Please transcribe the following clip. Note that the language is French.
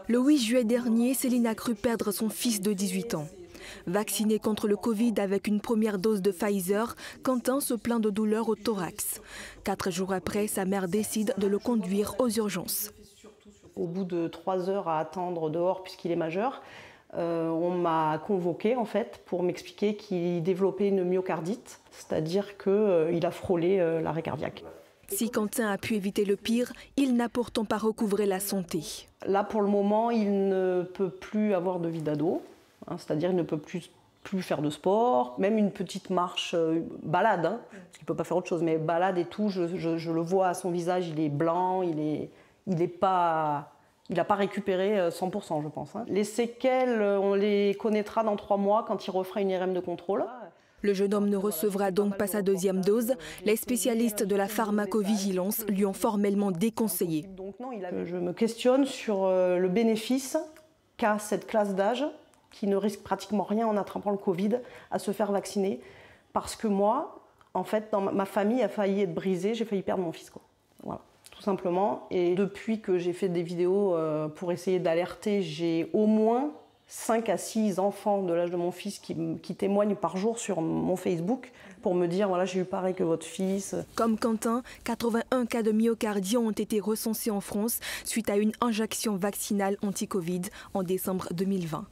Le 8 juillet dernier, Céline a cru perdre son fils de 18 ans. Vacciné contre le Covid avec une première dose de Pfizer, Quentin se plaint de douleurs au thorax. 4 jours après, sa mère décide de le conduire aux urgences. Au bout de 3 heures à attendre dehors puisqu'il est majeur, on m'a convoqué en fait pour m'expliquer qu'il développait une myocardite, c'est-à-dire qu'il a frôlé l'arrêt cardiaque. Si Quentin a pu éviter le pire, il n'a pourtant pas recouvré la santé. Là pour le moment, il ne peut plus avoir de vie d'ado, c'est-à-dire il ne peut plus faire de sport, même une petite marche, balade, parce qu'il ne peut pas faire autre chose, mais balade et tout, je le vois à son visage, il est blanc, il n'a pas récupéré 100%, je pense. Les séquelles, on les connaîtra dans 3 mois quand il refera une IRM de contrôle. Le jeune homme ne recevra donc pas sa deuxième dose. Les spécialistes de la pharmacovigilance lui ont formellement déconseillé. Donc non, je me questionne sur le bénéfice qu'a cette classe d'âge, qui ne risque pratiquement rien en attrapant le Covid, à se faire vacciner. Parce que moi, en fait, dans ma famille a failli être brisée, j'ai failli perdre mon fils, quoi. Voilà. Tout simplement. Et depuis que j'ai fait des vidéos pour essayer d'alerter, j'ai au moins 5 à 6 enfants de l'âge de mon fils qui témoignent par jour sur mon Facebook pour me dire voilà, j'ai eu pareil que votre fils. Comme Quentin, 81 cas de myocardie ont été recensés en France suite à une injection vaccinale anti-Covid en décembre 2020.